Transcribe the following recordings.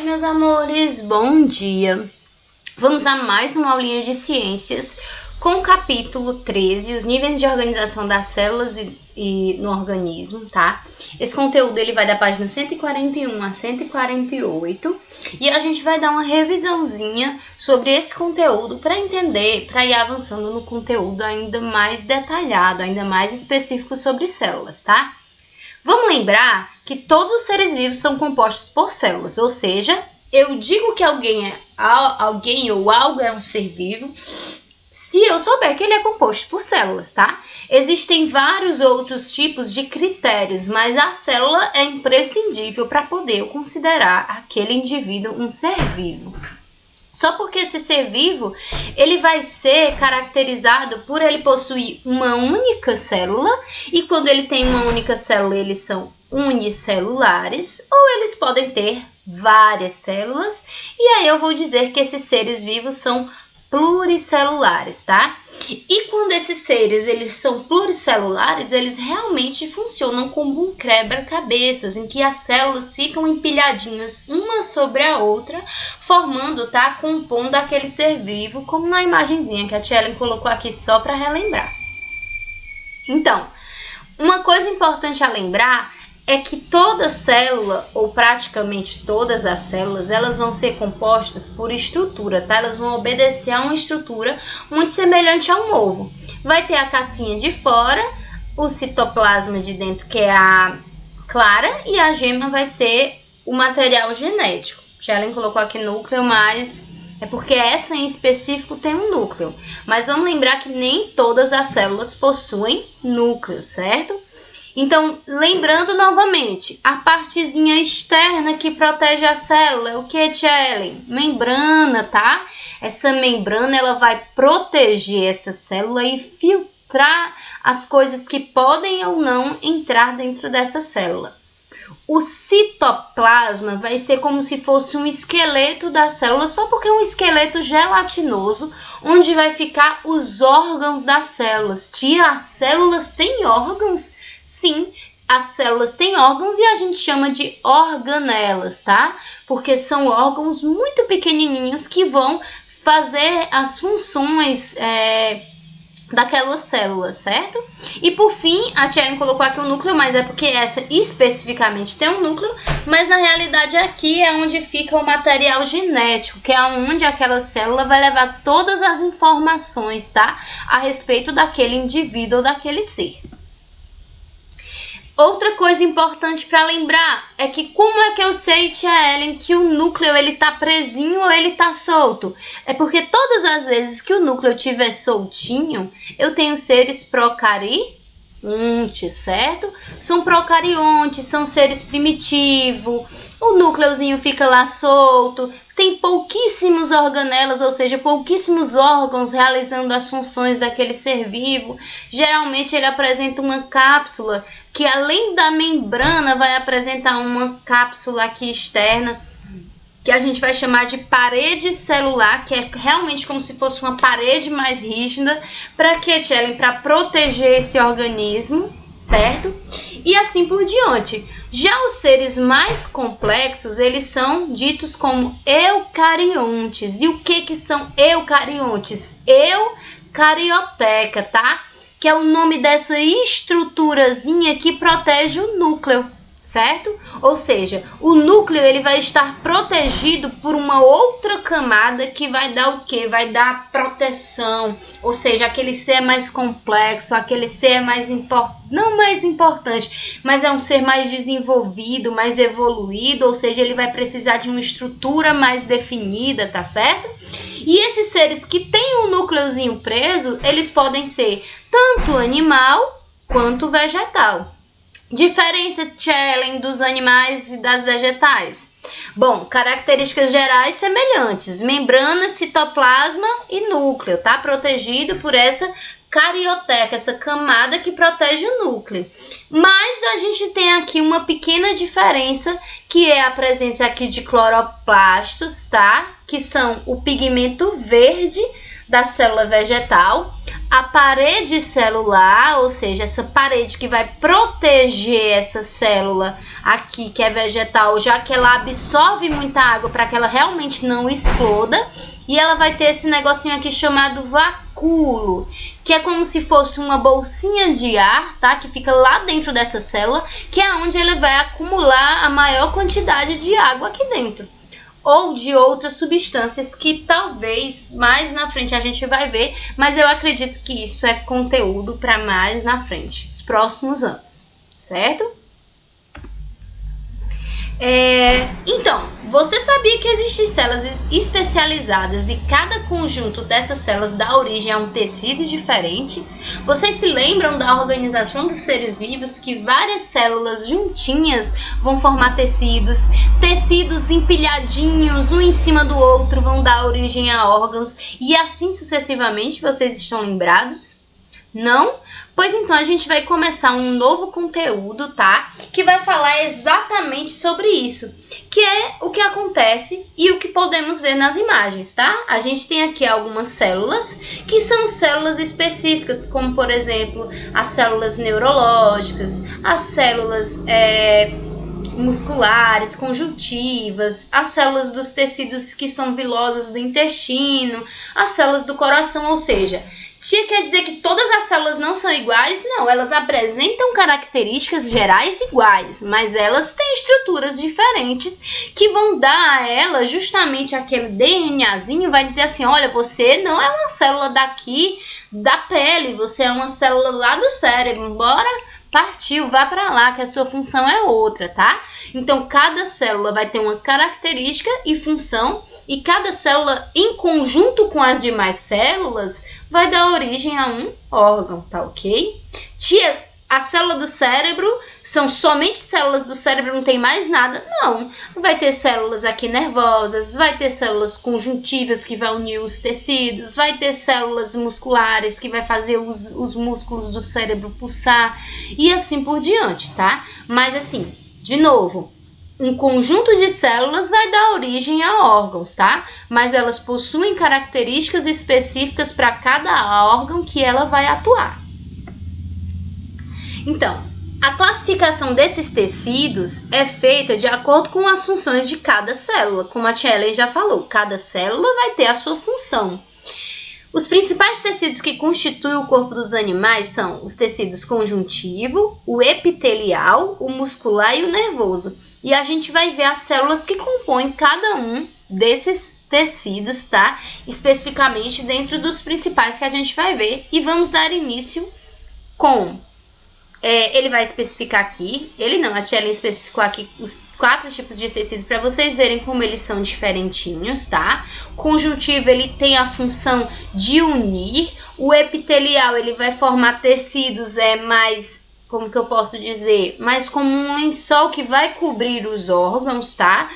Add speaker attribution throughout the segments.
Speaker 1: meus amores, bom dia! Vamos a mais uma aulinha de ciências com o capítulo 13, os níveis de organização das células e no organismo, tá? Esse conteúdo ele vai da página 141 a 148 e a gente vai dar uma revisãozinha sobre esse conteúdo para entender, para ir avançando no conteúdo ainda mais detalhado, ainda mais específico sobre células, tá? Vamos lembrar que todos os seres vivos são compostos por células, ou seja, eu digo que alguém ou algo é um ser vivo se eu souber que ele é composto por células, tá? Existem vários outros tipos de critérios, mas a célula é imprescindível para poder considerar aquele indivíduo um ser vivo. Só porque esse ser vivo, ele vai ser caracterizado por ele possuir uma única célula, e quando ele tem uma única célula, eles são unicelulares, ou eles podem ter várias células, e aí eu vou dizer que esses seres vivos são pluricelulares, tá? E quando esses seres eles são pluricelulares, eles realmente funcionam como um quebra-cabeças, em que as células ficam empilhadinhas uma sobre a outra, formando, tá? Compondo aquele ser vivo, como na imagenzinha que a Tia Ellen colocou aqui só para relembrar. Então, uma coisa importante a lembrar é que toda célula, ou praticamente todas as células, elas vão ser compostas por estrutura, tá? Elas vão obedecer a uma estrutura muito semelhante a um ovo. Vai ter a casquinha de fora, o citoplasma de dentro, que é a clara, e a gema vai ser o material genético. Shellen colocou aqui núcleo, mas é porque essa em específico tem um núcleo. Mas vamos lembrar que nem todas as células possuem núcleo, certo? Então, lembrando novamente, a partezinha externa que protege a célula é o que, Tia Ellen? Membrana, tá? Essa membrana, ela vai proteger essa célula e filtrar as coisas que podem ou não entrar dentro dessa célula. O citoplasma vai ser como se fosse um esqueleto da célula, só porque é um esqueleto gelatinoso, onde vai ficar os órgãos das células. Tia, as células têm órgãos? Sim, as células têm órgãos e a gente chama de organelas, tá? Porque são órgãos muito pequenininhos que vão fazer as funções daquela célula, certo? E por fim, a Tia Ellen colocou aqui o núcleo, mas é porque essa especificamente tem um núcleo, mas na realidade aqui é onde fica o material genético, que é onde aquela célula vai levar todas as informações, tá? A respeito daquele indivíduo ou daquele ser. Outra coisa importante para lembrar é que como é que eu sei, Tia Ellen, que o núcleo ele tá presinho ou ele tá solto? É porque todas as vezes que o núcleo estiver soltinho, eu tenho seres procariontes, certo? São procariontes, são seres primitivos, o núcleozinho fica lá solto, tem pouquíssimos organelas, ou seja, pouquíssimos órgãos realizando as funções daquele ser vivo. Geralmente ele apresenta uma cápsula que além da membrana vai apresentar uma cápsula aqui externa, que a gente vai chamar de parede celular, que é realmente como se fosse uma parede mais rígida. Para quê, Tia Ellen? Para proteger esse organismo, certo? E assim por diante. Já os seres mais complexos, eles são ditos como eucariontes. E o que são eucariontes? Eucarioteca, tá? Que é o nome dessa estruturazinha que protege o núcleo, certo? Ou seja, o núcleo ele vai estar protegido por uma outra camada que vai dar o quê? Vai dar proteção, ou seja, aquele ser mais complexo, aquele ser mais não mais importante, mas é um ser mais desenvolvido, mais evoluído, ou seja, ele vai precisar de uma estrutura mais definida, tá certo? E esses seres que têm um núcleozinho preso, eles podem ser tanto animal quanto vegetal. Diferença, Tia Ellen, dos animais e das vegetais. Bom, características gerais semelhantes. Membrana, citoplasma e núcleo, tá? Protegido por essa carioteca, essa camada que protege o núcleo. Mas a gente tem aqui uma pequena diferença, que é a presença aqui de cloroplastos, tá? Que são o pigmento verde da célula vegetal, a parede celular, ou seja, essa parede que vai proteger essa célula aqui, que é vegetal, já que ela absorve muita água para que ela realmente não exploda. E ela vai ter esse negocinho aqui chamado vacúolo, que é como se fosse uma bolsinha de ar, tá? Que fica lá dentro dessa célula, que é onde ele vai acumular a maior quantidade de água aqui dentro. Ou de outras substâncias que talvez mais na frente a gente vai ver, mas eu acredito que isso é conteúdo para mais na frente, os próximos anos, certo? Então, você sabia que existem células especializadas e cada conjunto dessas células dá origem a um tecido diferente? Vocês se lembram da organização dos seres vivos, que várias células juntinhas vão formar tecidos, tecidos empilhadinhos, um em cima do outro, vão dar origem a órgãos e assim sucessivamente? Vocês estão lembrados? Não? Pois então a gente vai começar um novo conteúdo, tá? Que vai falar exatamente sobre isso, que é o que acontece e o que podemos ver nas imagens, tá? A gente tem aqui algumas células que são células específicas, como por exemplo as células neurológicas, as células musculares, conjuntivas, as células dos tecidos que são vilosas do intestino, as células do coração, ou seja, tia quer dizer que todas as células não são iguais? Não, elas apresentam características gerais iguais, mas elas têm estruturas diferentes que vão dar a ela justamente aquele DNAzinho, vai dizer assim, olha, você não é uma célula daqui da pele, você é uma célula lá do cérebro, bora? Partiu, vá para lá, que a sua função é outra, tá? Então, cada célula vai ter uma característica e função, e cada célula, em conjunto com as demais células, vai dar origem a um órgão, tá ok? Tia, a célula do cérebro são somente células do cérebro, não tem mais nada? Não. Vai ter células aqui nervosas, vai ter células conjuntivas que vai unir os tecidos, vai ter células musculares que vai fazer os músculos do cérebro pulsar e assim por diante, tá? Mas assim, de novo, um conjunto de células vai dar origem a órgãos, tá? Mas elas possuem características específicas para cada órgão que ela vai atuar. Então, a classificação desses tecidos é feita de acordo com as funções de cada célula. Como a tia Ellen já falou, cada célula vai ter a sua função. Os principais tecidos que constituem o corpo dos animais são os tecidos conjuntivo, o epitelial, o muscular e o nervoso. E a gente vai ver as células que compõem cada um desses tecidos, tá? Especificamente dentro dos principais que a gente vai ver. E vamos dar início com... ele vai especificar aqui, a tia Ellen especificou aqui os 4 tipos de tecido para vocês verem como eles são diferentinhos, tá? Conjuntivo, ele tem a função de unir, o epitelial, ele vai formar tecidos mais, como que eu posso dizer, mais como um lençol que vai cobrir os órgãos, tá?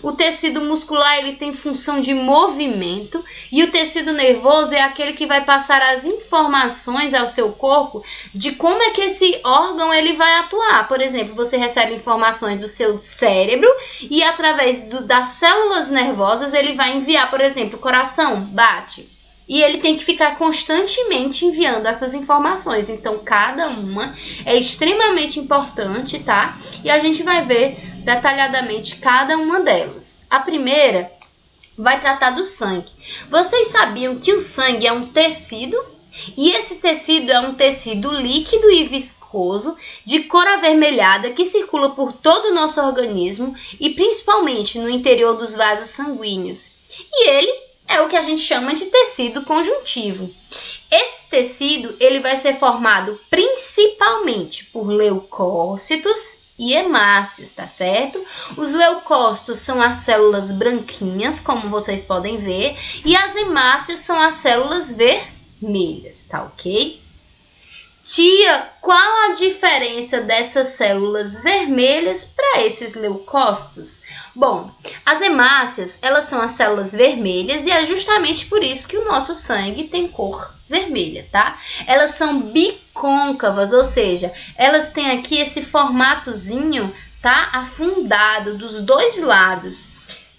Speaker 1: O tecido muscular, ele tem função de movimento, e o tecido nervoso é aquele que vai passar as informações ao seu corpo de como é que esse órgão ele vai atuar. Por exemplo, você recebe informações do seu cérebro e através das células nervosas ele vai enviar, por exemplo, o coração bate. E ele tem que ficar constantemente enviando essas informações. Então, cada uma é extremamente importante, tá? E a gente vai ver detalhadamente cada uma delas. A primeira vai tratar do sangue. Vocês sabiam que o sangue é um tecido? E esse tecido é um tecido líquido e viscoso, de cor avermelhada, que circula por todo o nosso organismo e principalmente no interior dos vasos sanguíneos. E ele é o que a gente chama de tecido conjuntivo. Esse tecido ele vai ser formado principalmente por leucócitos e hemácias, tá certo? Os leucócitos são as células branquinhas, como vocês podem ver, e as hemácias são as células vermelhas, tá ok? Tia, qual a diferença dessas células vermelhas para esses leucócitos? Bom, as hemácias, elas são as células vermelhas e é justamente por isso que o nosso sangue tem cor vermelha, tá? Elas são bicôncavas, ou seja, elas têm aqui esse formatozinho, tá? Afundado dos dois lados.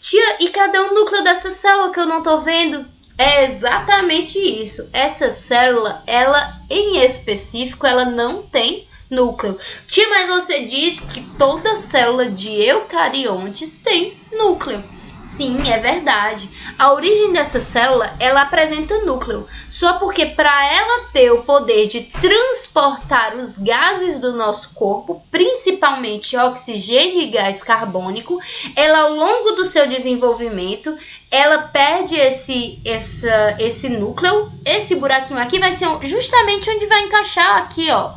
Speaker 1: Tia, e cadê o núcleo dessa célula que eu não tô vendo? É exatamente isso. Essa célula, ela em específico, ela não tem núcleo. Tia, mas você disse que toda célula de eucariontes tem núcleo. Sim, é verdade. A origem dessa célula, ela apresenta núcleo. Só porque para ela ter o poder de transportar os gases do nosso corpo, principalmente oxigênio e gás carbônico, ela ao longo do seu desenvolvimento, ela perde esse núcleo. Esse buraquinho aqui vai ser justamente onde vai encaixar aqui, ó.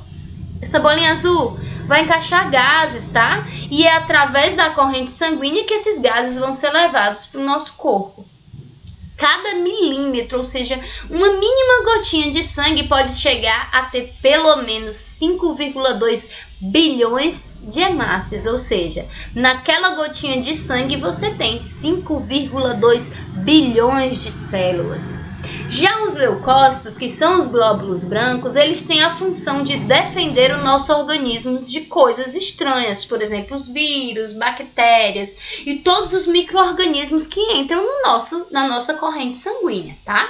Speaker 1: Essa bolinha azul vai encaixar gases, tá? E é através da corrente sanguínea que esses gases vão ser levados para o nosso corpo. Cada milímetro, ou seja, uma mínima gotinha de sangue pode chegar a ter pelo menos 5,2 bilhões de hemácias, ou seja, naquela gotinha de sangue você tem 5,2 bilhões de células. Já os leucócitos, que são os glóbulos brancos, eles têm a função de defender o nosso organismo de coisas estranhas, por exemplo, os vírus, bactérias e todos os micro-organismos que entram na nossa corrente sanguínea, tá?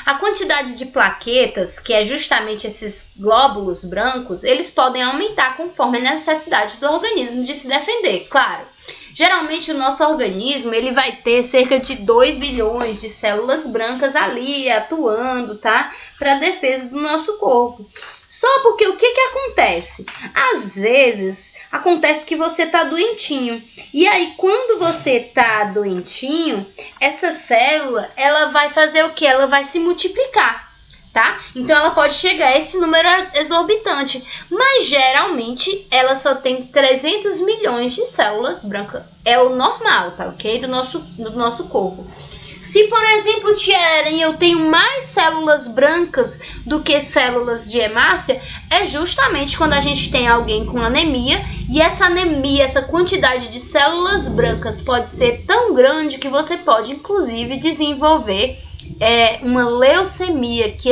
Speaker 1: A quantidade de plaquetas, que é justamente esses glóbulos brancos, eles podem aumentar conforme a necessidade do organismo de se defender, claro. Geralmente o nosso organismo ele vai ter cerca de 2 bilhões de células brancas ali atuando, tá? Para a defesa do nosso corpo. Só porque o que acontece? Às vezes acontece que você tá doentinho. E aí quando você tá doentinho, essa célula ela vai fazer o quê? Ela vai se multiplicar. Tá? Então ela pode chegar a esse número exorbitante, mas geralmente ela só tem 300 milhões de células brancas. É o normal, tá? Ok? Do nosso corpo. Se, por exemplo, tia Eren, eu tenho mais células brancas do que células de hemácia, é justamente quando a gente tem alguém com anemia, e essa anemia, essa quantidade de células brancas pode ser tão grande que você pode, inclusive, desenvolver uma leucemia, que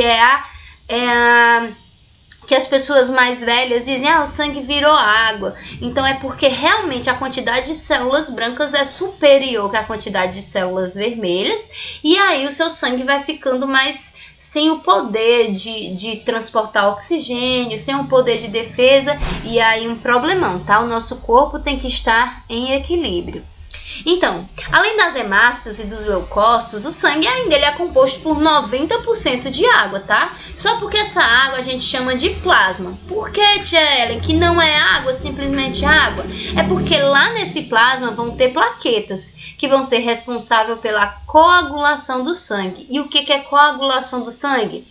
Speaker 1: que as pessoas mais velhas dizem, o sangue virou água. Então é porque realmente a quantidade de células brancas é superior que a quantidade de células vermelhas, e aí o seu sangue vai ficando mais sem o poder de transportar oxigênio, sem o poder de defesa, e aí um problemão, tá? O nosso corpo tem que estar em equilíbrio. Então, além das hemácias e dos leucócitos, o sangue ainda ele é composto por 90% de água, tá? Só porque essa água a gente chama de plasma. Por que, tia Ellen, que não é água, simplesmente água? É porque lá nesse plasma vão ter plaquetas, que vão ser responsáveis pela coagulação do sangue. E o que é coagulação do sangue?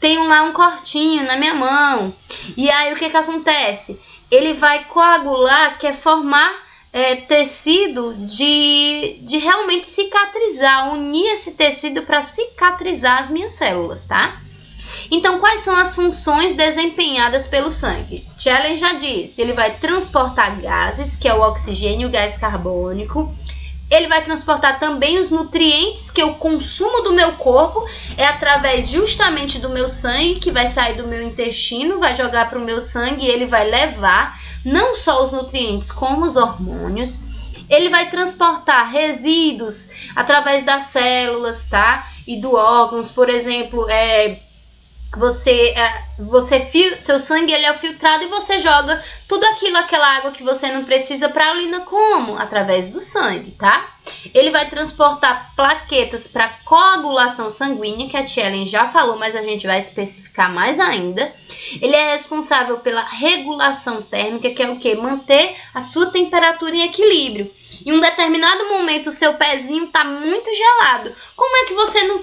Speaker 1: Tem lá um cortinho na minha mão. E aí o que acontece? Ele vai coagular, que é formar tecido de realmente cicatrizar, unir esse tecido para cicatrizar as minhas células, tá? Então, quais são as funções desempenhadas pelo sangue? Ellen já disse, ele vai transportar gases, que é o oxigênio e o gás carbônico. Ele vai transportar também os nutrientes que eu consumo do meu corpo, é através justamente do meu sangue, que vai sair do meu intestino, vai jogar para o meu sangue e ele vai levar não só os nutrientes, como os hormônios. Ele vai transportar resíduos através das células, tá? E do órgãos, por exemplo, seu sangue ele é filtrado e você joga tudo aquela água que você não precisa para a urina, como? Através do sangue, tá? Ele vai transportar plaquetas para coagulação sanguínea, que a tia Ellen já falou, mas a gente vai especificar mais ainda. Ele é responsável pela regulação térmica, que é o quê? Manter a sua temperatura em equilíbrio. Em um determinado momento o seu pezinho está muito gelado. Como é que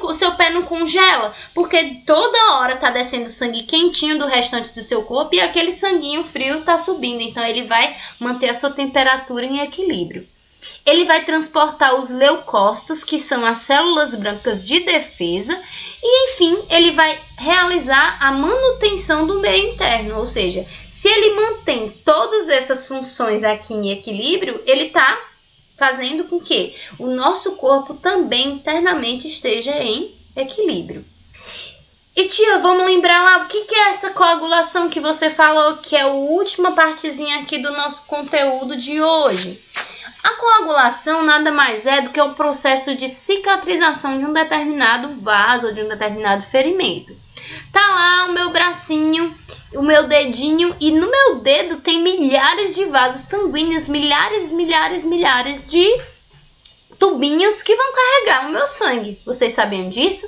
Speaker 1: o seu pé não congela? Porque toda hora está descendo sangue quentinho do restante do seu corpo e aquele sanguinho frio está subindo. Então ele vai manter a sua temperatura em equilíbrio. Ele vai transportar os leucócitos, que são as células brancas de defesa, e enfim, ele vai realizar a manutenção do meio interno, ou seja, se ele mantém todas essas funções aqui em equilíbrio, ele está fazendo com que o nosso corpo também internamente esteja em equilíbrio. E tia, vamos lembrar lá, o que é essa coagulação que você falou, que é a última partezinha aqui do nosso conteúdo de hoje? A coagulação nada mais é do que o processo de cicatrização de um determinado vaso ou de um determinado ferimento. Tá lá o meu bracinho, o meu dedinho, e no meu dedo tem milhares de vasos sanguíneos, milhares de tubinhos que vão carregar o meu sangue. Vocês sabiam disso?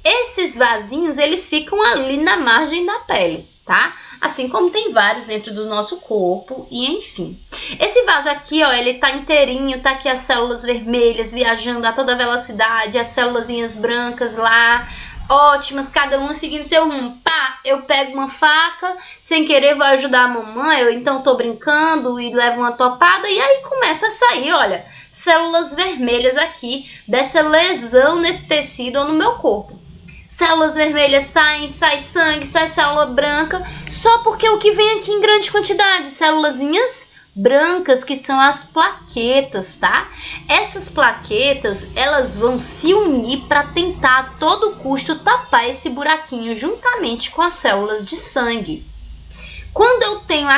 Speaker 1: Esses vasinhos, eles ficam ali na margem da pele, tá? Assim como tem vários dentro do nosso corpo e enfim. Esse vaso aqui, ó, ele tá inteirinho, tá aqui as células vermelhas viajando a toda velocidade, as célulazinhas brancas lá, ótimas, cada uma seguindo seu rumo. Pá, eu pego uma faca, sem querer vou ajudar a mamãe, eu então tô brincando e levo uma topada e aí começa a sair, olha, células vermelhas aqui dessa lesão nesse tecido ou no meu corpo. Células vermelhas saem, sai sangue, sai célula branca, só porque o que vem aqui em grande quantidade, célulazinhas brancas, que são as plaquetas, tá? Essas plaquetas, elas vão se unir para tentar a todo custo tapar esse buraquinho juntamente com as células de sangue. Quando eu tenho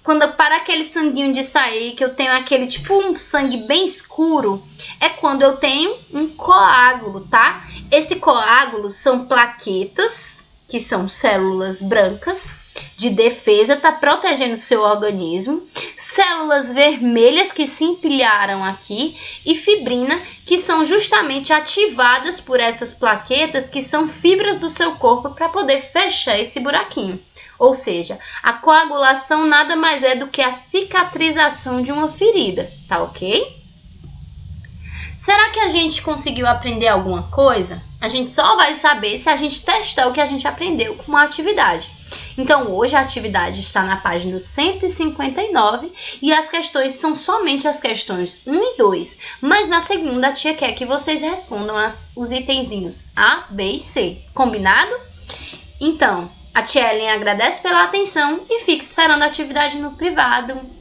Speaker 1: quando para aquele sanguinho de sair, que eu tenho aquele tipo um sangue bem escuro, é quando eu tenho um coágulo, tá? Esse coágulo são plaquetas, que são células brancas de defesa, tá protegendo o seu organismo, células vermelhas que se empilharam aqui e fibrina, que são justamente ativadas por essas plaquetas, que são fibras do seu corpo para poder fechar esse buraquinho. Ou seja, a coagulação nada mais é do que a cicatrização de uma ferida, tá ok? Será que a gente conseguiu aprender alguma coisa? A gente só vai saber se a gente testar o que a gente aprendeu com uma atividade. Então, hoje a atividade está na página 159 e as questões são somente as questões 1 e 2. Mas na segunda, a tia quer que vocês respondam os itenzinhos A, B e C. Combinado? Então, a tia Ellen agradece pela atenção e fica esperando a atividade no privado.